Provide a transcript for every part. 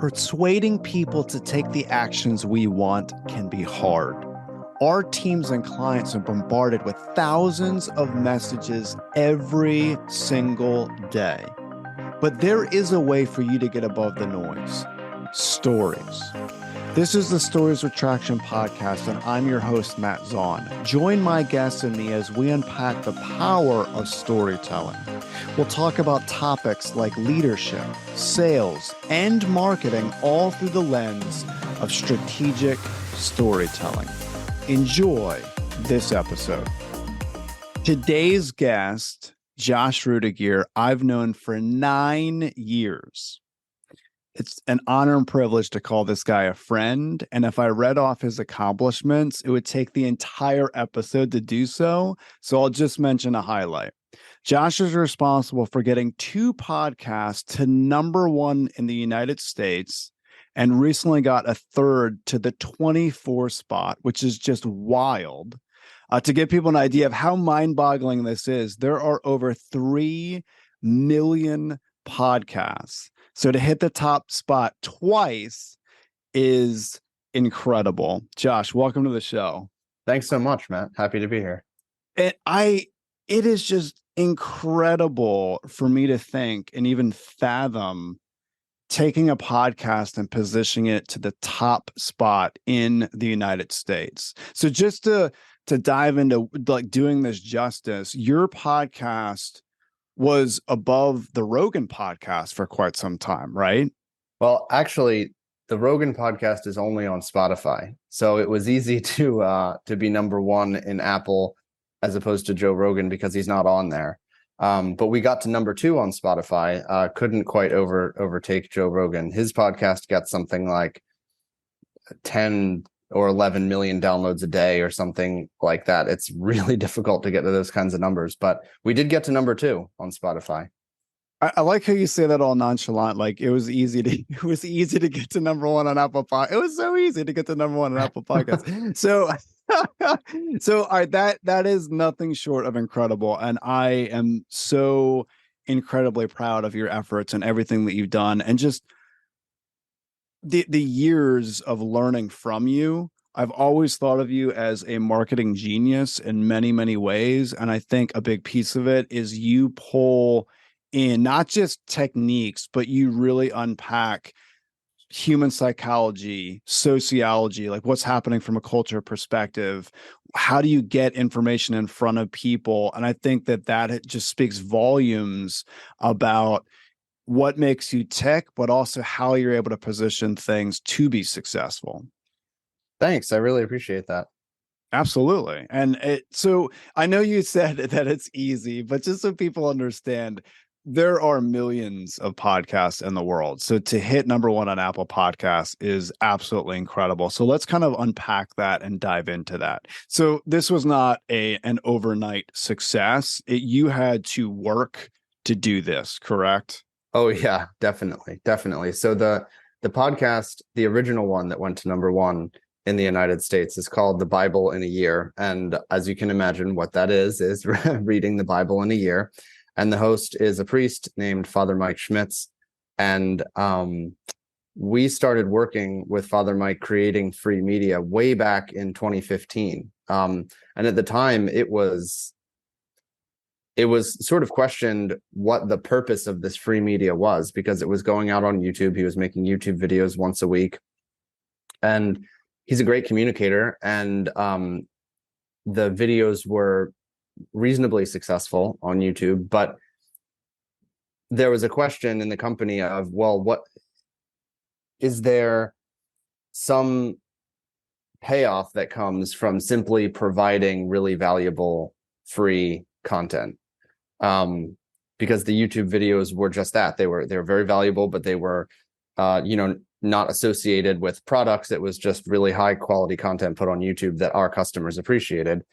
Persuading people to take the actions we want can be hard. Our teams and clients are bombarded with thousands of messages every single day. But there is a way for you to get above the noise. Stories. This is the Stories with Traction podcast, and I'm your host, Matt Zaun. Join my guests and me as we unpack the power of storytelling. We'll talk about topics like leadership, sales, and marketing, all through the lens of strategic storytelling. Enjoy this episode. Today's guest, Josh Rudegeair, I've known for 9 years. It's an honor and privilege to call this guy a friend. And if I read off his accomplishments, it would take the entire episode to do so. So I'll just mention a highlight. Josh is responsible for getting 2 podcasts to #1 in the United States and recently got a 3rd to the 24 spot, which is just wild. To give people an idea of how mind-boggling this is, there are over 3 million podcasts. So to hit the top spot twice is incredible. Josh, welcome to the show. Thanks so much, Matt. Happy to be here. It is just incredible for me to think and even fathom taking a podcast and positioning it to the top spot in the United States. So just to dive into like doing this justice, your podcast was above the Rogan podcast for quite some time, right? Well, actually, the Rogan podcast is only on Spotify, so it was easy to be #1 in Apple as opposed to Joe Rogan because he's not on there. But we got to #2 on Spotify. Couldn't quite overtake Joe Rogan. His podcast got something like 10 or 11 million downloads a day or something like that. It's really difficult to get to those kinds of numbers, but we did get to #2 on Spotify. I like how you say that all nonchalant. Like it was easy to get to #1 on Apple Podcast. It was so easy to get to #1 on Apple Podcasts. So all right, that is nothing short of incredible. And I am so incredibly proud of your efforts and everything that you've done. And just the years of learning from you. I've always thought of you as a marketing genius in many, many ways. And I think a big piece of it is you pull in not just techniques, but you really unpack human psychology, sociology, like what's happening from a culture perspective. How do you get information in front of people? And I think that just speaks volumes about what makes you tick, but also how you're able to position things to be successful. Thanks. I really appreciate that. Absolutely. And so I know you said that it's easy, but just so people understand, there are millions of podcasts in the world. So to hit #1 on Apple Podcasts is absolutely incredible. So let's kind of unpack that and dive into that. So this was not an overnight success. You had to work to do this, correct? Oh yeah, definitely. So the podcast, the original one that went to #1 in the United States is called The Bible in a Year. And as you can imagine, what that is reading the Bible in a year. And the host is a priest named Father Mike Schmitz. And we started working with Father Mike creating free media way back in 2015. And at the time, it was sort of questioned what the purpose of this free media was, because it was going out on YouTube. He was making YouTube videos once a week. And he's a great communicator. And the videos were reasonably successful on YouTube. But there was a question in the company of, well, what is there some payoff that comes from simply providing really valuable free content? Because the YouTube videos were just that. They were very valuable, but they were not associated with products. It was just really high quality content put on YouTube that our customers appreciated.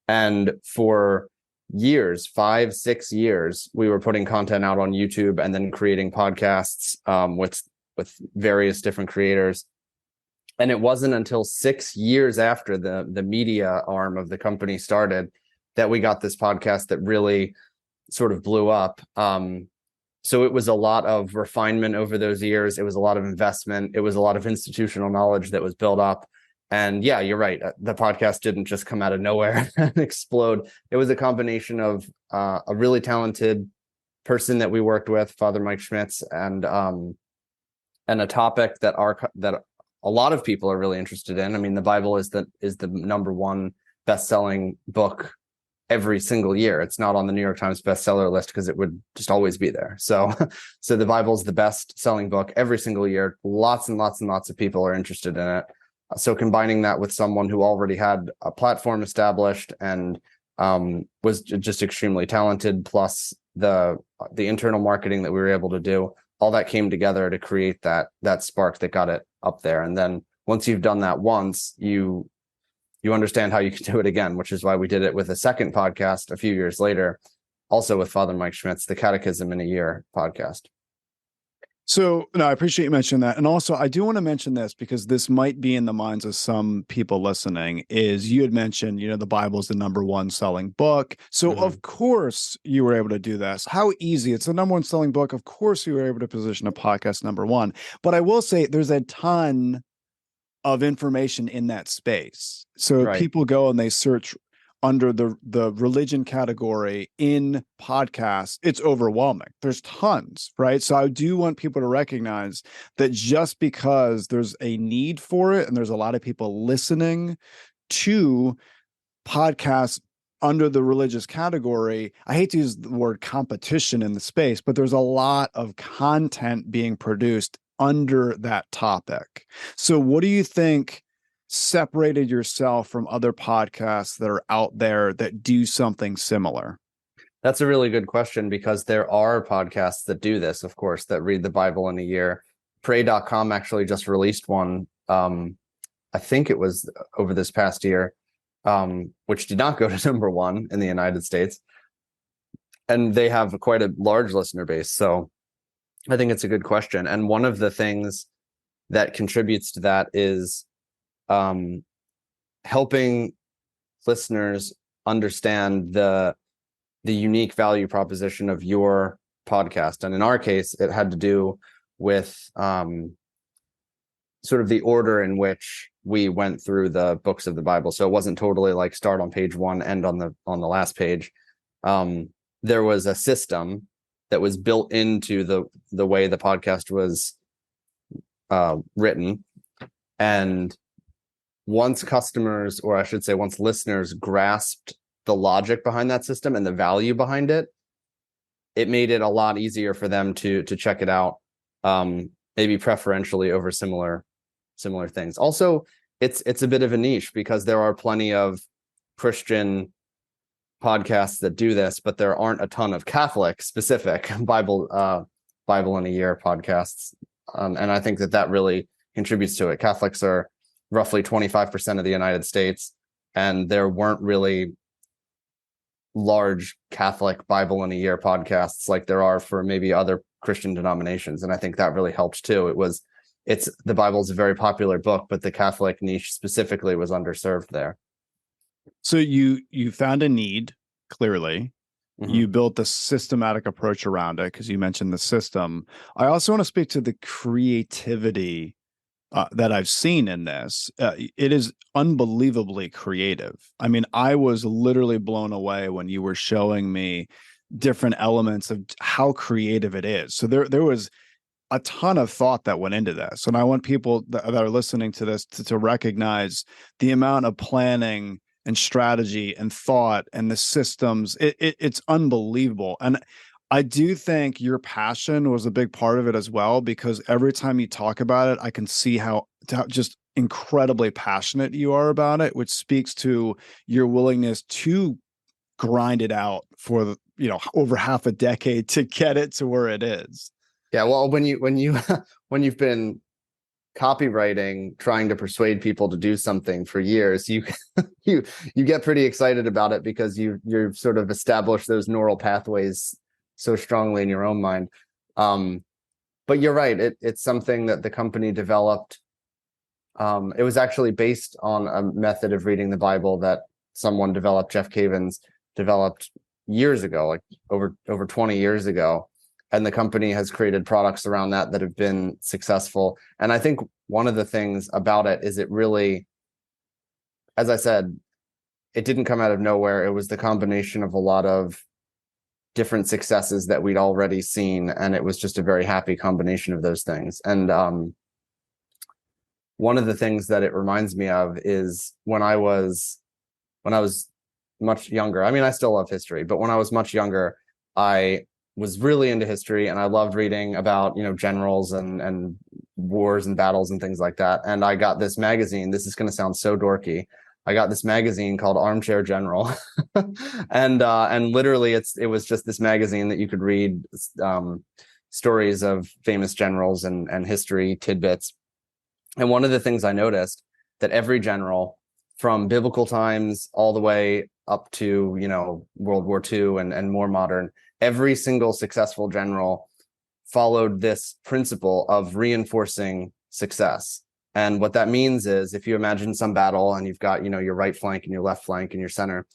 And for years, 5-6 years, we were putting content out on YouTube and then creating podcasts with various different creators. And it wasn't until 6 years after the media arm of the company started that we got this podcast that really sort of blew up. So it was a lot of refinement over those years. It was a lot of investment. It was a lot of institutional knowledge that was built up. And yeah, you're right. The podcast didn't just come out of nowhere and explode. It was a combination of a really talented person that we worked with, Father Mike Schmitz, and a topic that a lot of people are really interested in. I mean, the Bible is the number one best-selling book every single year. It's not on the New York Times bestseller list because it would just always be there. So the Bible is the best-selling book every single year. Lots and lots and lots of people are interested in it. So combining that with someone who already had a platform established and was just extremely talented, plus the internal marketing that we were able to do, all that came together to create that spark that got it up there. And then once you've done that once, you understand how you can do it again, which is why we did it with a second podcast a few years later, also with Father Mike Schmitz, the Catechism in a Year podcast. So, no, I appreciate you mentioning that. And also, I do want to mention this because this might be in the minds of some people listening, is you had mentioned, the Bible is the number one selling book. So, of course, you were able to do this. How easy. It's the number one selling book. Of course, you were able to position a podcast number one. But I will say there's a ton of information in that space. So Right. people go and they search under the religion category in podcasts. It's overwhelming. There's tons, right? So I do want people to recognize that just because there's a need for it and there's a lot of people listening to podcasts under the religious category, I hate to use the word competition in the space, but there's a lot of content being produced under that topic. So what do you think separated yourself from other podcasts that are out there that do something similar? That's a really good question, because there are podcasts that do this, of course, that read the Bible in a year. Pray.com actually just released one. I think it was over this past year, which did not go to number one in the United States. And they have quite a large listener base. So I think it's a good question. And one of the things that contributes to that is helping listeners understand the unique value proposition of your podcast. And in our case, it had to do with sort of the order in which we went through the books of the Bible. So it wasn't totally like start on page one, end on the last page. There was a system that was built into the way the podcast was written. And once customers, or I should say once listeners, grasped the logic behind that system and the value behind it, it made it a lot easier for them to check it out, maybe preferentially over similar things. Also, it's a bit of a niche because there are plenty of Christian podcasts that do this, but there aren't a ton of Catholic specific Bible in a Year podcasts. And I think that really contributes to it. Catholics are roughly 25% of the United States, and there weren't really large Catholic Bible in a Year podcasts like there are for maybe other Christian denominations. And I think that really helped too. The Bible's a very popular book, but the Catholic niche specifically was underserved there. So you found a need, clearly. Mm-hmm. You built a systematic approach around it because you mentioned the system. I also want to speak to the creativity that I've seen in this. It is unbelievably creative. I mean, I was literally blown away when you were showing me different elements of how creative it is. So there was a ton of thought that went into this. And I want people that are listening to this to recognize the amount of planning and strategy and thought and the systems. It's unbelievable. And I do think your passion was a big part of it as well, because every time you talk about it, I can see how just incredibly passionate you are about it, which speaks to your willingness to grind it out for over half a decade to get it to where it is. Yeah, well, when you've been copywriting, trying to persuade people to do something for years, you get pretty excited about it because you've sort of established those neural pathways so strongly in your own mind. But you're right, it's something that the company developed. It was actually based on a method of reading the Bible that someone developed, Jeff Cavins developed years ago, like over 20 years ago. and the company has created products around that that have been successful. And I think one of the things about it is it really, as I said, it didn't come out of nowhere. It was the combination of a lot of different successes that we'd already seen, and it was just a very happy combination of those things. And one of the things that it reminds me of is when I was much younger. I mean, I still love history, but when I was much younger, I was really into history, and I loved reading about, generals and wars and battles and things like that. And I got this magazine. This is going to sound so dorky. I got this magazine called Armchair General, and literally it was just this magazine that you could read stories of famous generals and history tidbits. And one of the things I noticed, that every general from biblical times all the way up to, World War II and more modern, every single successful general followed this principle of reinforcing success. And what that means is, if you imagine some battle and you've got, your right flank and your left flank and your center,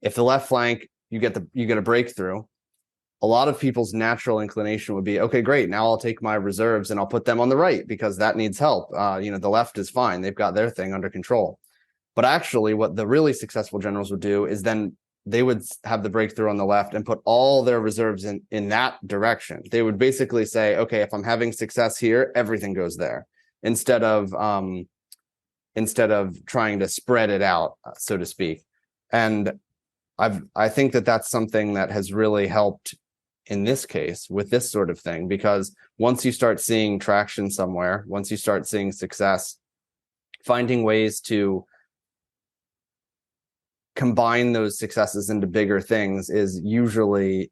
if the left flank, you get a breakthrough, a lot of people's natural inclination would be, okay, great, now I'll take my reserves and I'll put them on the right because that needs help. The left is fine. They've got their thing under control. But actually, what the really successful generals would do is then they would have the breakthrough on the left and put all their reserves in that direction. They would basically say, okay, if I'm having success here, everything goes there, instead of trying to spread it out, so to speak. And I think that that's something that has really helped in this case with this sort of thing, because once you start seeing traction somewhere, once you start seeing success, finding ways to combine those successes into bigger things is usually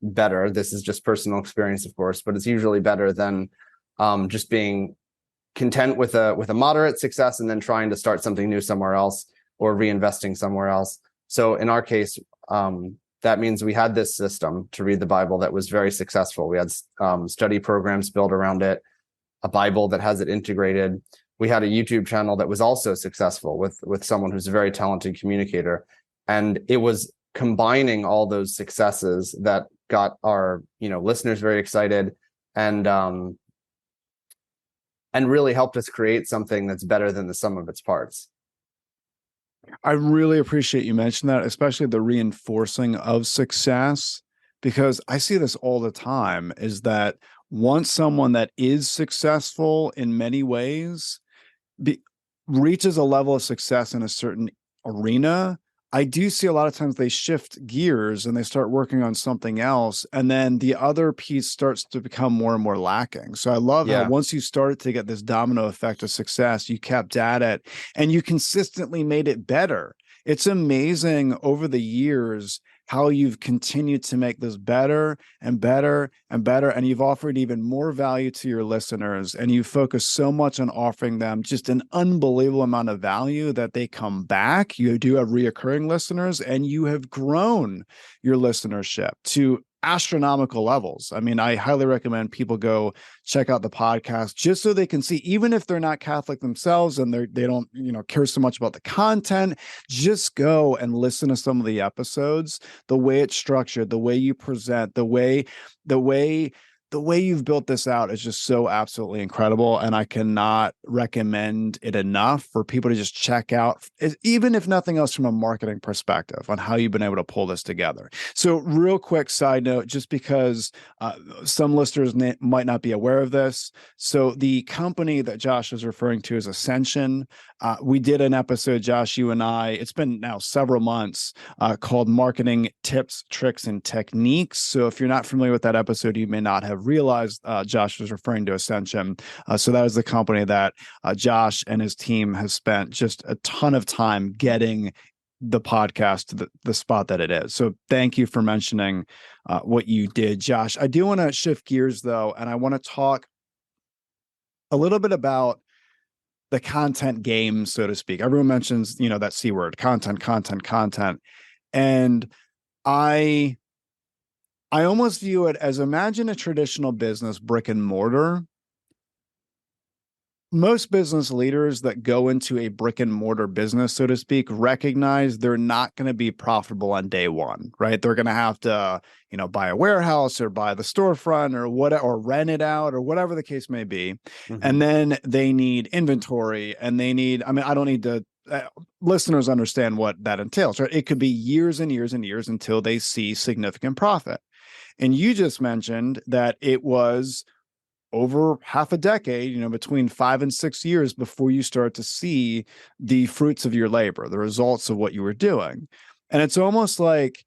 better. This is just personal experience, of course, but it's usually better than just being content with a moderate success and then trying to start something new somewhere else or reinvesting somewhere else. So in our case, that means we had this system to read the Bible that was very successful. We had study programs built around it, a Bible that has it integrated. We had a YouTube channel that was also successful with someone who's a very talented communicator. And it was combining all those successes that got our, listeners very excited and really helped us create something that's better than the sum of its parts. I really appreciate you mentioning that, especially the reinforcing of success, because I see this all the time, is that once someone that is successful in many ways reaches a level of success in a certain arena, I do see a lot of times they shift gears and they start working on something else, and then the other piece starts to become more and more lacking. So I love how once you started to get this domino effect of success, you kept at it and you consistently made it better. It's amazing over the years how you've continued to make this better and better and better. And you've offered even more value to your listeners. And you focus so much on offering them just an unbelievable amount of value that they come back. You do have reoccurring listeners, and you have grown your listenership to astronomical levels. I mean, I highly recommend people go check out the podcast just so they can see, even if they're not Catholic themselves and they don't, care so much about the content, just go and listen to some of the episodes, the way it's structured, the way you present, the way you've built this out is just so absolutely incredible. And I cannot recommend it enough for people to just check out, even if nothing else, from a marketing perspective on how you've been able to pull this together. So real quick side note, just because some listeners might not be aware of this. So the company that Josh is referring to is Ascension. We did an episode, Josh, you and I, it's been now several months, called Marketing Tips, Tricks, and Techniques. So if you're not familiar with that episode, you may not have realized Josh was referring to Ascension. So that is the company that Josh and his team have spent just a ton of time getting the podcast to the spot that it is. So thank you for mentioning what you did, Josh. I do want to shift gears, though, and I want to talk a little bit about the content game, so to speak. Everyone mentions, that C word, content. And I almost view it as, imagine a traditional business, brick and mortar, most business leaders that go into a brick and mortar business, so to speak, recognize they're not going to be profitable on day one, right? They're going to have to, buy a warehouse or buy the storefront or or rent it out or whatever the case may be. And then they need inventory and they need, I don't need to, listeners understand what that entails, right? It could be years and years and years until they see significant profit. And you just mentioned that it was over half a decade, between 5 and 6 years before you start to see the fruits of your labor, the results of what you were doing. And it's almost like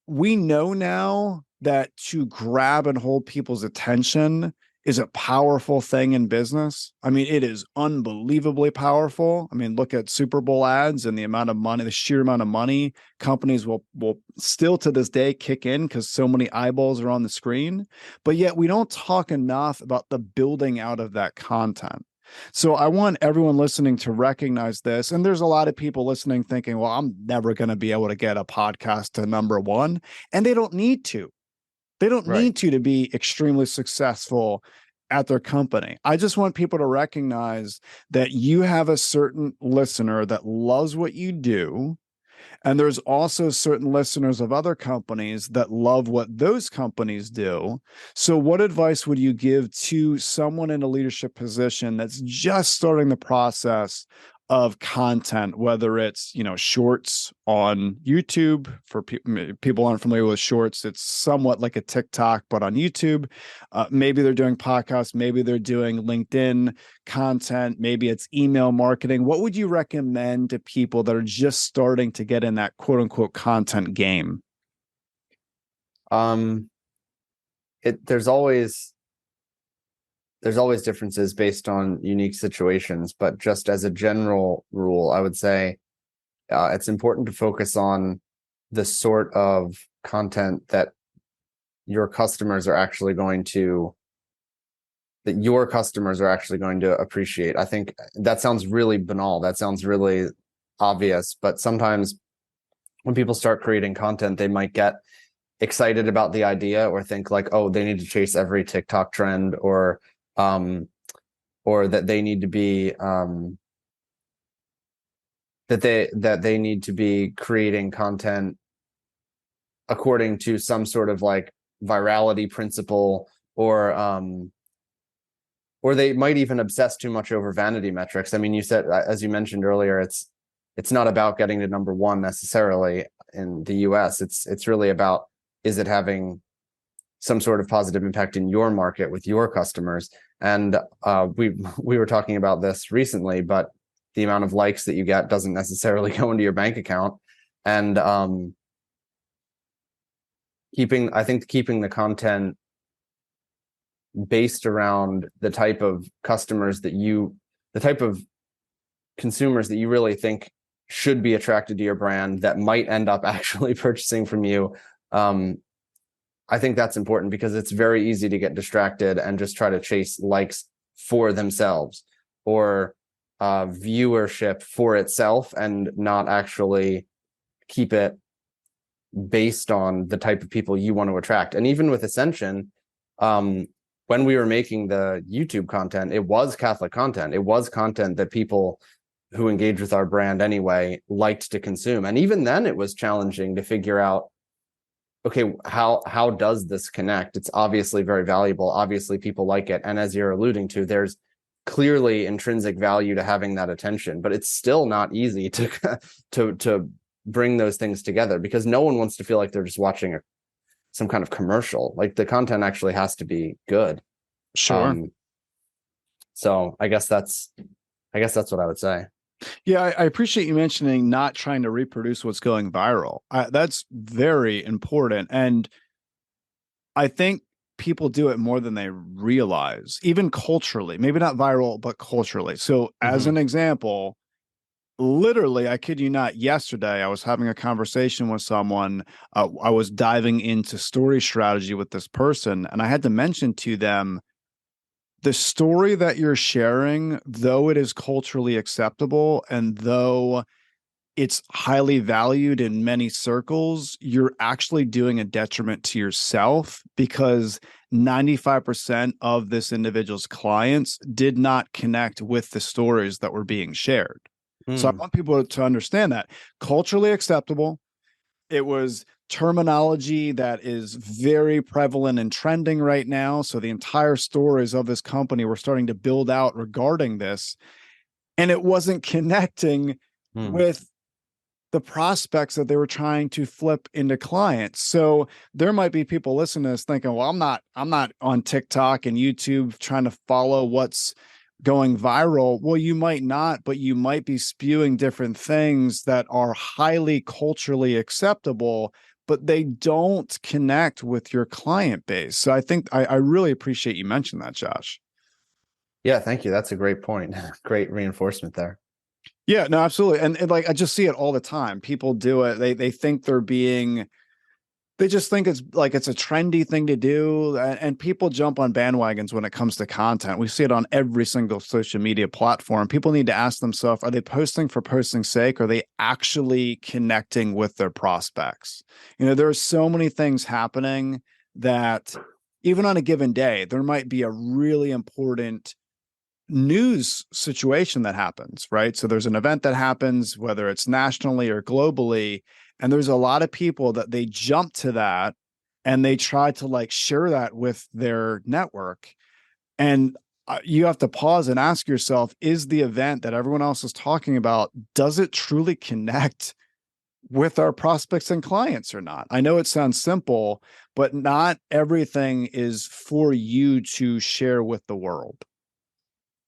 we know now that to grab and hold people's attention is a powerful thing in business. It is unbelievably powerful. Look at Super Bowl ads and the amount of money, the sheer amount of money companies will still to this day kick in because so many eyeballs are on the screen. But yet we don't talk enough about the building out of that content. So I want everyone listening to recognize this. And there's a lot of people listening thinking, well, I'm never going to be able to get a podcast to number one. And they don't need to. They don't need to be extremely successful at their company. I just want people to recognize that you have a certain listener that loves what you do. And there's also certain listeners of other companies that love what those companies do. So what advice would you give to someone in a leadership position that's just starting the process of content, whether it's, shorts on YouTube? For people aren't familiar with shorts, it's somewhat like a TikTok, but on YouTube. Maybe they're doing podcasts, maybe they're doing LinkedIn content, maybe it's email marketing. What would you recommend to people that are just starting to get in that quote unquote content game? There's always differences based on unique situations, but just as a general rule, I would say it's important to focus on the sort of content that your customers are actually going to appreciate. I think that sounds really banal. That sounds really obvious, but sometimes when people start creating content, they might get excited about the idea or think like, oh, they need to chase every TikTok trend, or that they need to be that they need to be creating content according to some sort of like virality principle, or they might even obsess too much over vanity metrics. You said, as you mentioned earlier, it's not about getting to number one necessarily in the US. It's really about, is it having some sort of positive impact in your market with your customers? And we were talking about this recently, but the amount of likes that you get doesn't necessarily go into your bank account. And keeping the content based around the type of consumers that you really think should be attracted to your brand, that might end up actually purchasing from you. I think that's important, because it's very easy to get distracted and just try to chase likes for themselves, or viewership for itself, and not actually keep it based on the type of people you want to attract. And even with Ascension, when we were making the YouTube content, it was Catholic content. It was content that people who engage with our brand anyway liked to consume. And even then it was challenging to figure out, okay, how does this connect? It's obviously very valuable. Obviously people like it. And as you're alluding to, there's clearly intrinsic value to having that attention, but it's still not easy to bring those things together, because no one wants to feel like they're just watching some kind of commercial. Like, the content actually has to be good. Sure. So I guess that's what I would say. Yeah, I appreciate you mentioning not trying to reproduce what's going viral. That's very important. And I think people do it more than they realize, even culturally, maybe not viral, but culturally. So as an example, literally, I kid you not, yesterday, I was having a conversation with someone. I was diving into story strategy with this person, and I had to mention to them, the story that you're sharing, though it is culturally acceptable, and though it's highly valued in many circles, you're actually doing a detriment to yourself, because 95% of this individual's clients did not connect with the stories that were being shared. So I want people to understand that culturally acceptable. It was terminology that is very prevalent and trending right now. So the entire stories of this company were starting to build out regarding this, and it wasn't connecting with the prospects that they were trying to flip into clients. So there might be people listening to this thinking, well, I'm not on TikTok and YouTube trying to follow what's going viral. Well, you might not, but you might be spewing different things that are highly culturally acceptable, but they don't connect with your client base. So I think I really appreciate you mentioning that, Josh. Yeah, thank you. That's a great point. Great reinforcement there. Yeah, no, absolutely. And like, I just see it all the time. People do it. They think they just think it's a trendy thing to do. And people jump on bandwagons when it comes to content. We see it on every single social media platform. People need to ask themselves, are they posting for posting's sake? Or are they actually connecting with their prospects? There are so many things happening that even on a given day, there might be a really important news situation that happens, right? So there's an event that happens, whether it's nationally or globally, and there's a lot of people that they jump to that and they try to share that with their network. And you have to pause and ask yourself, is the event that everyone else is talking about, does it truly connect with our prospects and clients or not? I know it sounds simple, but not everything is for you to share with the world.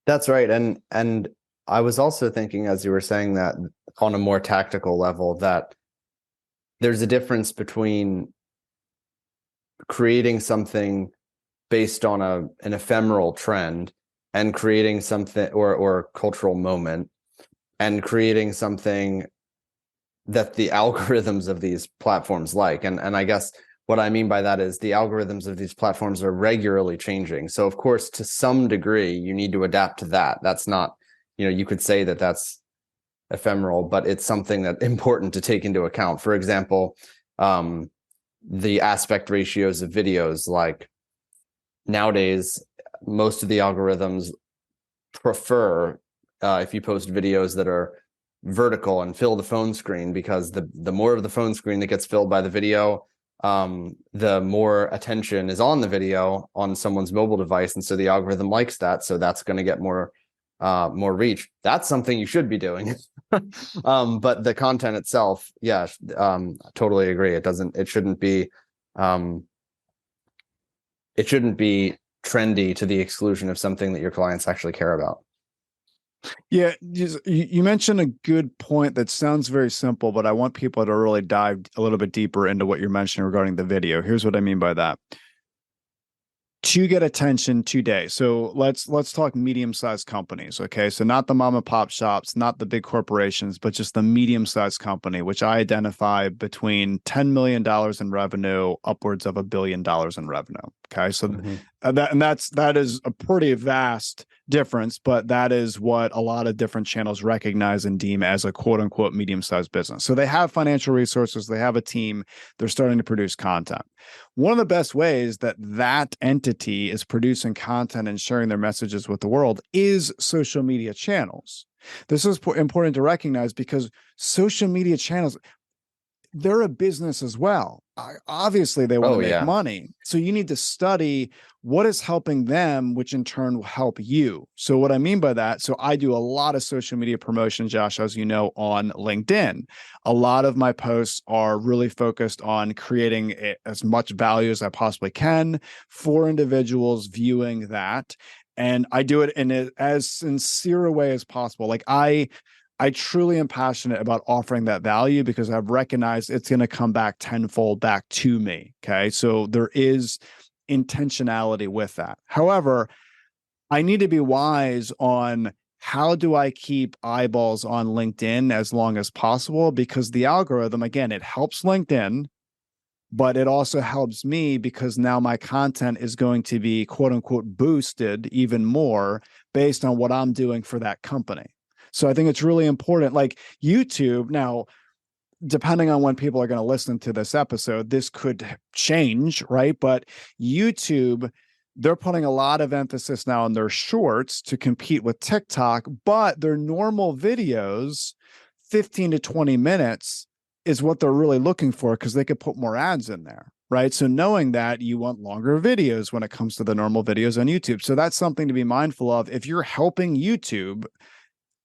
That's right. And I was also thinking, as you were saying that, on a more tactical level, that there's a difference between creating something based on an ephemeral trend and creating something or cultural moment, and creating something that the algorithms of these platforms like. And I guess what I mean by that is the algorithms of these platforms are regularly changing. So of course, to some degree, you need to adapt to that. That's not, you could say that that's ephemeral, but it's something that's important to take into account. For example, the aspect ratios of videos, like nowadays, most of the algorithms prefer if you post videos that are vertical and fill the phone screen, because the more of the phone screen that gets filled by the video, the more attention is on the video on someone's mobile device, and so the algorithm likes that, so that's going to get more reach. That's something you should be doing. But the content itself, yeah, totally agree. It shouldn't be trendy to the exclusion of something that your clients actually care about. Yeah, you mentioned a good point that sounds very simple, but I want people to really dive a little bit deeper into what you're mentioning regarding the video. Here's what I mean by that. To get attention today. So let's talk medium-sized companies, okay? So not the mom and pop shops, not the big corporations, but just the medium-sized company, which I identify between $10 million in revenue, upwards of $1 billion in revenue. Okay. So that is a pretty vast difference, but that is what a lot of different channels recognize and deem as a quote unquote medium-sized business. So they have financial resources, they have a team, they're starting to produce content. One of the best ways that entity is producing content and sharing their messages with the world is social media channels. This is important to recognize, because social media channels, they're a business as well. Obviously, they want to make money. So you need to study what is helping them, which in turn will help you. So what I mean by that, so I do a lot of social media promotion, Josh, as you know, on LinkedIn. A lot of my posts are really focused on creating as much value as I possibly can for individuals viewing that. And I do it in as sincere a way as possible. Like I truly am passionate about offering that value, because I've recognized it's going to come back tenfold back to me. Okay. So there is intentionality with that. However, I need to be wise on how do I keep eyeballs on LinkedIn as long as possible, because the algorithm, again, it helps LinkedIn, but it also helps me, because now my content is going to be quote unquote boosted even more based on what I'm doing for that company. So I think it's really important. Like YouTube now, depending on when people are going to listen to this episode, this could change, right? But YouTube, they're putting a lot of emphasis now on their shorts to compete with TikTok, but their normal videos, 15 to 20 minutes, is what they're really looking for because they could put more ads in there, right? So knowing that, you want longer videos when it comes to the normal videos on YouTube. So that's something to be mindful of. If you're helping YouTube,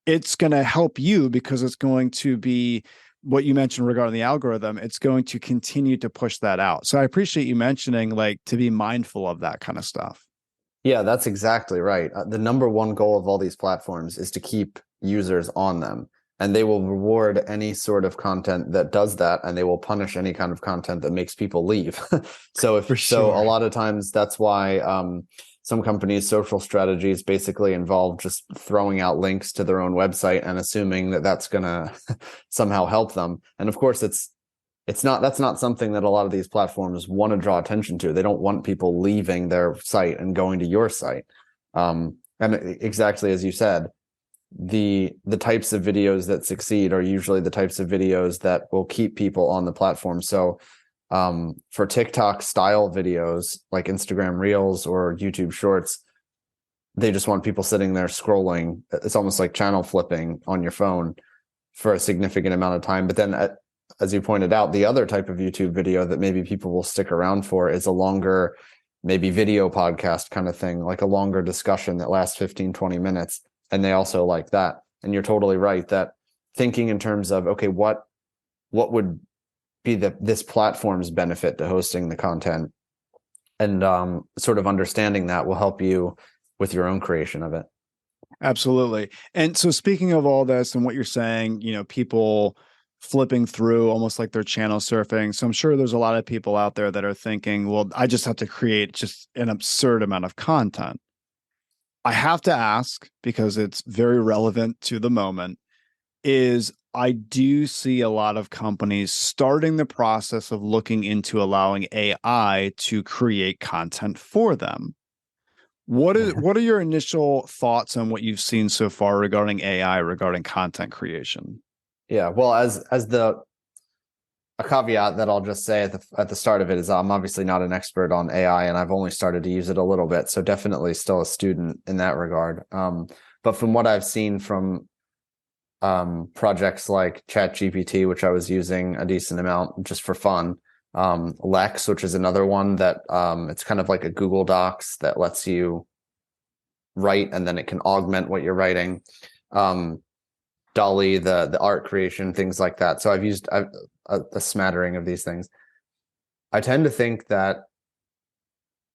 it's going to help you because it's going to be what you mentioned regarding the algorithm. It's going to continue to push that out. So I appreciate you mentioning like to be mindful of that kind of stuff. Yeah, that's exactly right. The number one goal of all these platforms is to keep users on them, and they will reward any sort of content that does that, and they will punish any kind of content that makes people leave. So a lot of times that's why some companies' social strategies basically involve just throwing out links to their own website and assuming that that's going to somehow help them. And of course, that's not something that a lot of these platforms want to draw attention to. They don't want people leaving their site and going to your site. And exactly as you said, the types of videos that succeed are usually the types of videos that will keep people on the platform. So for TikTok style videos like Instagram Reels or YouTube Shorts, they just want people sitting there scrolling. It's almost like channel flipping on your phone for a significant amount of time. But then, as you pointed out, the other type of YouTube video that maybe people will stick around for is a longer, maybe video podcast kind of thing, like a longer discussion that lasts 15, 20 minutes. And they also like that. And you're totally right that thinking in terms of, okay, what would be this platform's benefit to hosting the content, and sort of understanding that will help you with your own creation of it. Absolutely. And so speaking of all this and what you're saying, people flipping through almost like they're channel surfing. So I'm sure there's a lot of people out there that are thinking, well, I just have to create just an absurd amount of content. I have to ask because it's very relevant to the moment, is I do see a lot of companies starting the process of looking into allowing AI to create content for them. What are your initial thoughts on what you've seen so far regarding AI, regarding content creation? Yeah, well, as a caveat that I'll just say at the start of it is I'm obviously not an expert on AI, and I've only started to use it a little bit, so definitely still a student in that regard. But from what I've seen from projects like ChatGPT, which I was using a decent amount just for fun, Lex, which is another one that it's kind of like a Google Docs that lets you write and then it can augment what you're writing. Dolly, the art creation, things like that. So I've used a smattering of these things. I tend to think that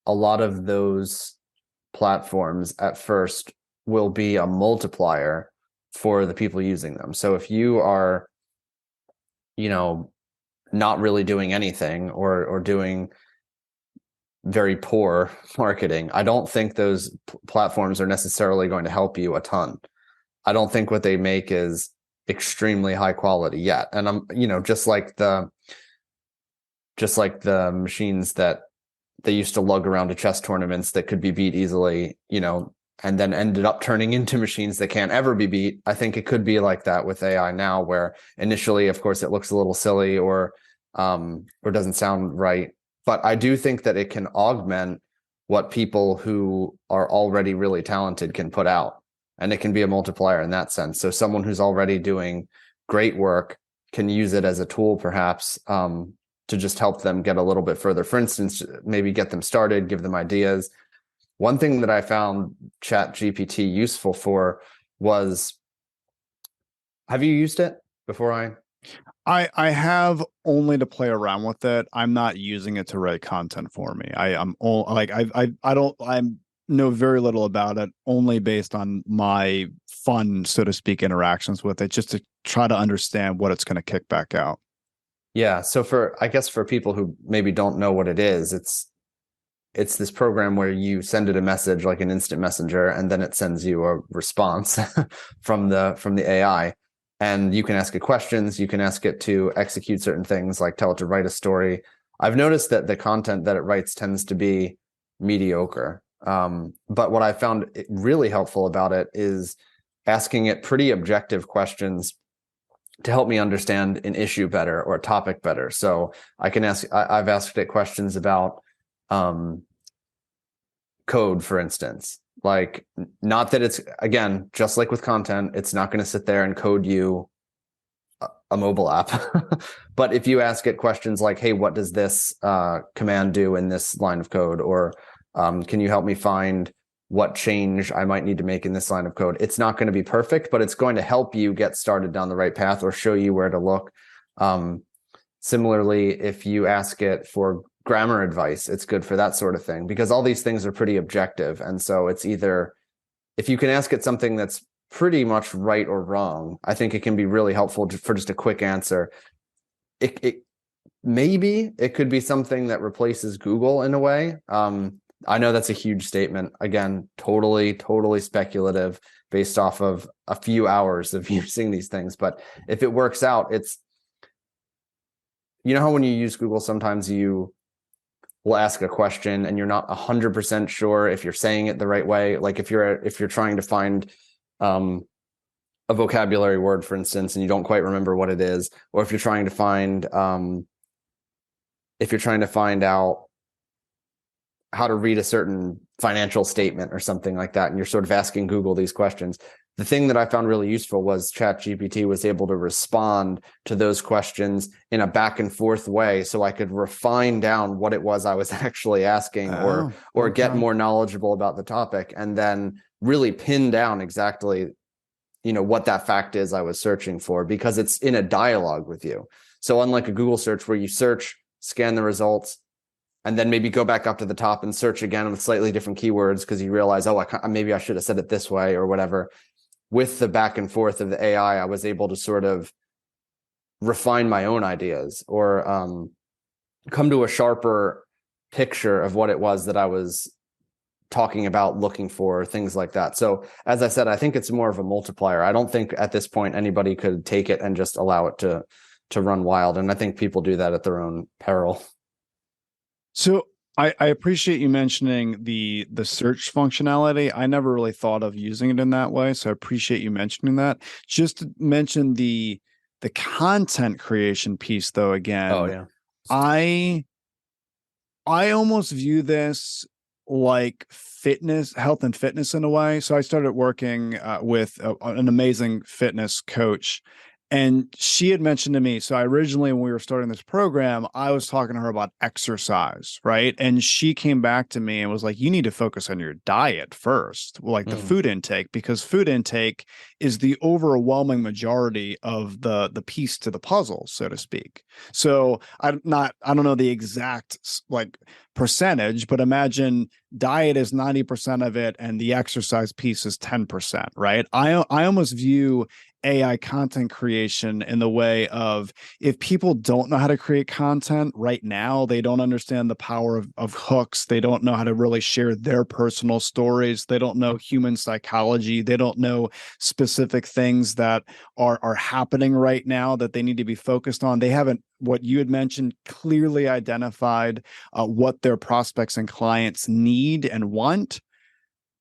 a lot of those platforms at first will be a multiplier for the people using them. So if you are, not really doing anything or doing very poor marketing, I don't think those platforms are necessarily going to help you a ton. I don't think what they make is extremely high quality yet. And I'm, just like the machines that they used to lug around to chess tournaments that could be beat easily, and then ended up turning into machines that can't ever be beat. I think it could be like that with AI now, where initially, of course, it looks a little silly or doesn't sound right. But I do think that it can augment what people who are already really talented can put out. And it can be a multiplier in that sense. So someone who's already doing great work can use it as a tool, perhaps, to just help them get a little bit further. For instance, maybe get them started, give them ideas. One thing that I found ChatGPT useful for was, have you used it before? I have only to play around with it. I'm not using it to write content for me. I'm know very little about it, only based on my fun, so to speak, interactions with it, just to try to understand what it's going to kick back out. Yeah. So I guess for people who maybe don't know what it is, it's this program where you send it a message like an instant messenger, and then it sends you a response from the AI. And you can ask it questions. You can ask it to execute certain things, like tell it to write a story. I've noticed that the content that it writes tends to be mediocre. But what I found really helpful about it is asking it pretty objective questions to help me understand an issue better or a topic better. So I've asked it questions about code, for instance. Like, not that it's, again, just like with content, it's not going to sit there and code you a mobile app. But if you ask it questions like, hey, what does this command do in this line of code? Or can you help me find what change I might need to make in this line of code? It's not going to be perfect, but it's going to help you get started down the right path or show you where to look. Similarly, if you ask it for grammar advice, it's good for that sort of thing, because all these things are pretty objective. And so it's either, if you can ask it something that's pretty much right or wrong, I think it can be really helpful for just a quick answer. Maybe it could be something that replaces Google in a way. I know that's a huge statement. Again, totally speculative based off of a few hours of using these things. But if it works out, it's, you know how when you use Google, sometimes you will ask a question and you're not 100% sure if you're saying it the right way. Like if you're trying to find a vocabulary word, for instance, and you don't quite remember what it is, or if you're trying to find out how to read a certain financial statement or something like that, and you're sort of asking Google these questions. The thing that I found really useful was ChatGPT was able to respond to those questions in a back and forth way, so I could refine down what it was I was actually asking, or get more knowledgeable about the topic, and then really pin down exactly, what that fact is I was searching for, because it's in a dialogue with you. So unlike a Google search where you search, scan the results, and then maybe go back up to the top and search again with slightly different keywords because you realize, maybe I should have said it this way or whatever. With the back and forth of the AI, I was able to sort of refine my own ideas, or come to a sharper picture of what it was that I was talking about, looking for, things like that. So as I said, I think it's more of a multiplier. I don't think at this point anybody could take it and just allow it to run wild. And I think people do that at their own peril. So I appreciate you mentioning the search functionality. I never really thought of using it in that way, so I appreciate you mentioning that. Just to mention the content creation piece, though, again. Oh yeah. I almost view this like health and fitness in a way. So I started working with an amazing fitness coach. And she had mentioned to me, so originally when we were starting this program, I was talking to her about exercise, right? And she came back to me and was like, you need to focus on your diet first, like the food intake, because food intake is the overwhelming majority of the piece to the puzzle, so to speak. So I don't know the exact like percentage, but imagine diet is 90% of it and the exercise piece is 10%, right? I almost view AI content creation in the way of, if people don't know how to create content right now, they don't understand the power of hooks. They don't know how to really share their personal stories. They don't know human psychology. They don't know specific things that are happening right now that they need to be focused on. They haven't, what you had mentioned, clearly identified what their prospects and clients need and want.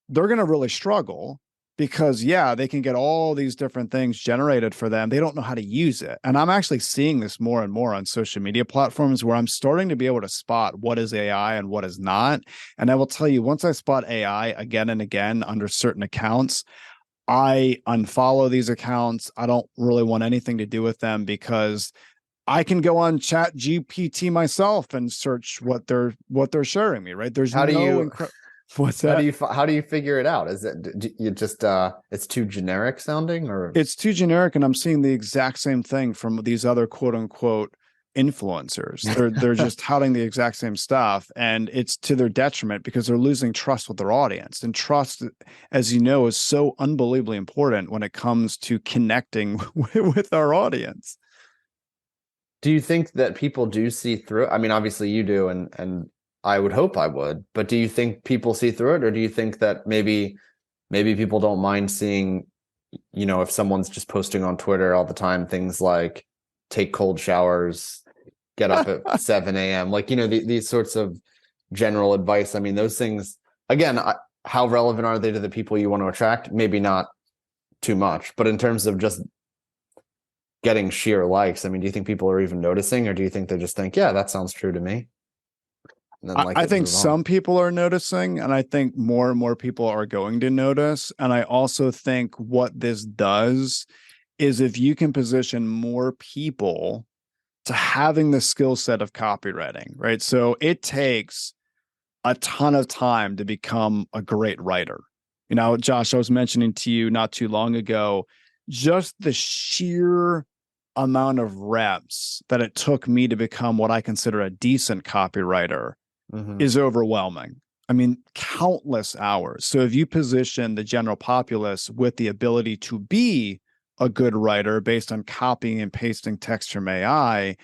They're going to really struggle. Because, they can get all these different things generated for them. They don't know how to use it. And I'm actually seeing this more and more on social media platforms, where I'm starting to be able to spot what is AI and what is not. And I will tell you, once I spot AI again and again under certain accounts, I unfollow these accounts. I don't really want anything to do with them, because I can go on Chat GPT myself and search what they're sharing me, right? There's What's that? How do you figure it out? Is it you just it's too generic sounding, or it's too generic, and I'm seeing the exact same thing from these other quote unquote influencers. They're just touting the exact same stuff, and it's to their detriment, because they're losing trust with their audience. And trust, as you know, is so unbelievably important when it comes to connecting with our audience. Do you think that people do see through? I mean, obviously you do, and I would hope I would, but do you think people see through it? Or do you think that maybe people don't mind seeing, if someone's just posting on Twitter all the time, things like take cold showers, get up at 7 a.m., like, these sorts of general advice. I mean, those things, again, how relevant are they to the people you want to attract? Maybe not too much. But in terms of just getting sheer likes, I mean, do you think people are even noticing, or do you think they just think, yeah, that sounds true to me? And then I think some people are noticing, and I think more and more people are going to notice. And I also think what this does is if you can position more people to having the skill set of copywriting, right? So it takes a ton of time to become a great writer. You know, Josh, I was mentioning to you not too long ago, just the sheer amount of reps that it took me to become what I consider a decent copywriter is overwhelming. I mean, countless hours. So if you position the general populace with the ability to be a good writer based on copying and pasting text from AI,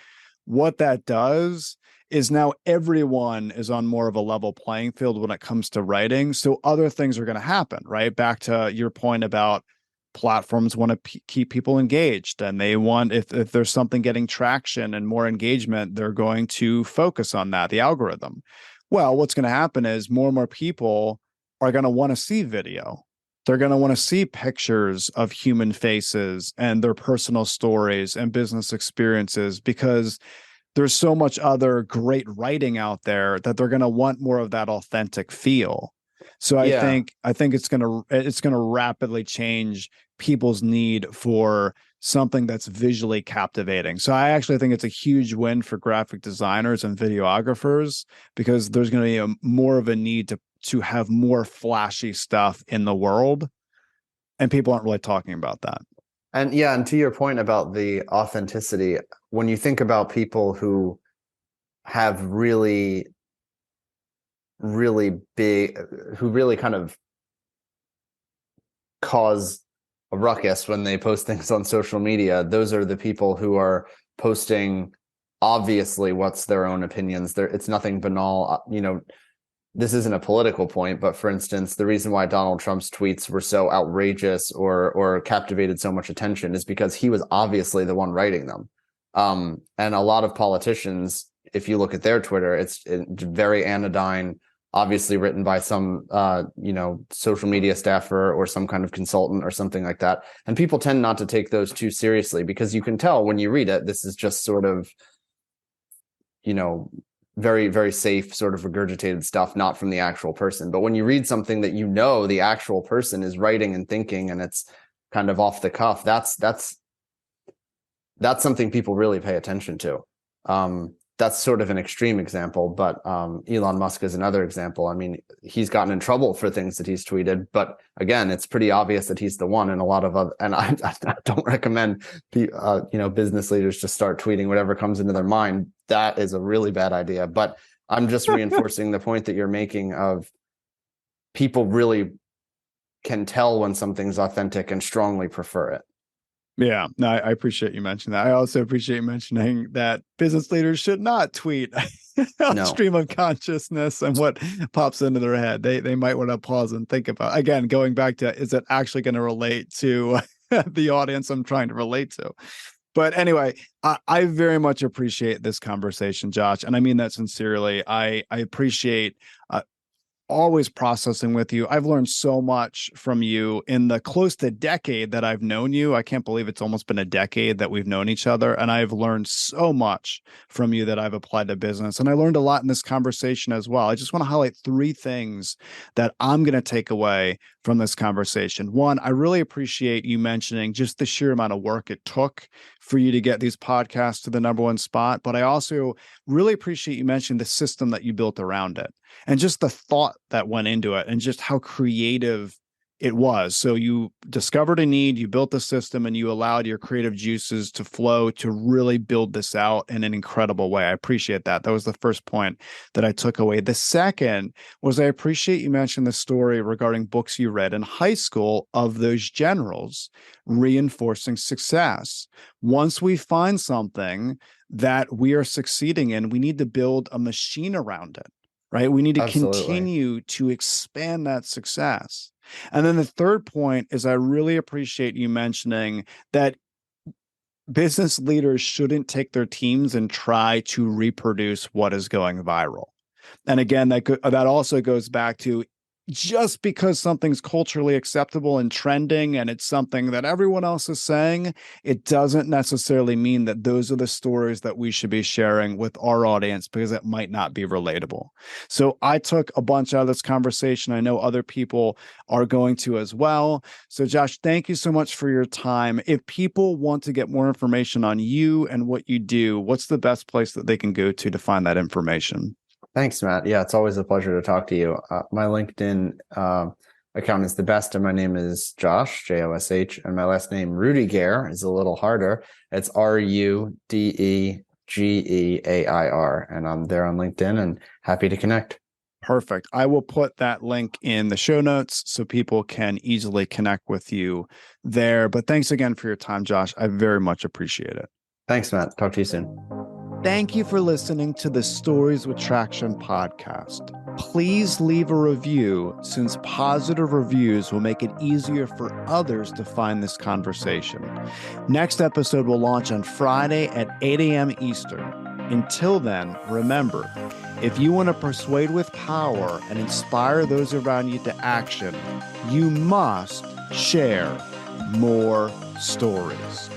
what that does is now everyone is on more of a level playing field when it comes to writing. So other things are going to happen, right? Back to your point about platforms want to keep people engaged, and they want, if there's something getting traction and more engagement, they're going to focus on that, the algorithm. Well, what's going to happen is more and more people are going to want to see video. They're going to want to see pictures of human faces and their personal stories and business experiences, because there's so much other great writing out there that they're going to want more of that authentic feel. So I think it's going to rapidly change people's need for something that's visually captivating. So I actually think it's a huge win for graphic designers and videographers, because there's going to be more of a need to have more flashy stuff in the world, and people aren't really talking about that. And yeah, and to your point about the authenticity, when you think about people who have really big, who really kind of cause a ruckus when they post things on social media, those are the people who are posting obviously what's their own opinions. It's nothing banal. You know, this isn't a political point, but for instance, the reason why Donald Trump's tweets were so outrageous or captivated so much attention is because he was obviously the one writing them. And a lot of politicians, if you look at their Twitter, it's very anodyne, obviously written by some social media staffer or some kind of consultant or something like that. And people tend not to take those too seriously, because you can tell when you read it, this is just sort of, very, very safe sort of regurgitated stuff, not from the actual person. But when you read something that the actual person is writing and thinking, and it's kind of off the cuff, that's something people really pay attention to. That's sort of an extreme example, but Elon Musk is another example. I mean, he's gotten in trouble for things that he's tweeted, but again, it's pretty obvious that he's the one. And a lot of other, and I don't recommend business leaders just start tweeting whatever comes into their mind. That is a really bad idea. But I'm just reinforcing the point that you're making of people really can tell when something's authentic and strongly prefer it. Yeah, no, I appreciate you mentioning that. I also appreciate you mentioning that business leaders should not tweet stream of consciousness and what pops into their head. They might want to pause and think about, again, going back to, is it actually going to relate to the audience I'm trying to relate to? But anyway, I very much appreciate this conversation, Josh. And I mean that sincerely. I appreciate always processing with you. I've learned so much from you in the close to decade that I've known you. I can't believe it's almost been a decade that we've known each other. And I've learned so much from you that I've applied to business. And I learned a lot in this conversation as well. I just want to highlight 3 things that I'm going to take away from this conversation. One, I really appreciate you mentioning just the sheer amount of work it took for you to get these podcasts to the #1 spot. But I also really appreciate you mentioning the system that you built around it, and just the thought that went into it, and just how creative it was. So you discovered a need, you built the system, and you allowed your creative juices to flow to really build this out in an incredible way. I appreciate that. That was the first point that I took away. The second was, I appreciate you mentioned the story regarding books you read in high school of those generals reinforcing success. Once we find something that we are succeeding in, we need to build a machine around it. Right? We need to continue to expand that success. And then the third point is, I really appreciate you mentioning that business leaders shouldn't take their teams and try to reproduce what is going viral. And again, that also goes back to, just because something's culturally acceptable and trending and it's something that everyone else is saying, it doesn't necessarily mean that those are the stories that we should be sharing with our audience, because it might not be relatable. So I took a bunch out of this conversation. I know other people are going to as well. So Josh, thank you so much for your time. If people want to get more information on you and what you do, what's the best place that they can go to find that information? Thanks, Matt. Yeah, it's always a pleasure to talk to you. My LinkedIn account is the best, and my name is Josh, Josh, and my last name, Rudegeair, is a little harder. It's Rudegeair, and I'm there on LinkedIn and happy to connect. Perfect. I will put that link in the show notes so people can easily connect with you there. But thanks again for your time, Josh. I very much appreciate it. Thanks, Matt. Talk to you soon. Thank you for listening to the Stories with Traction podcast. Please leave a review, since positive reviews will make it easier for others to find this conversation. Next episode will launch on Friday at 8 a.m. Eastern. Until then, remember, if you want to persuade with power and inspire those around you to action, you must share more stories.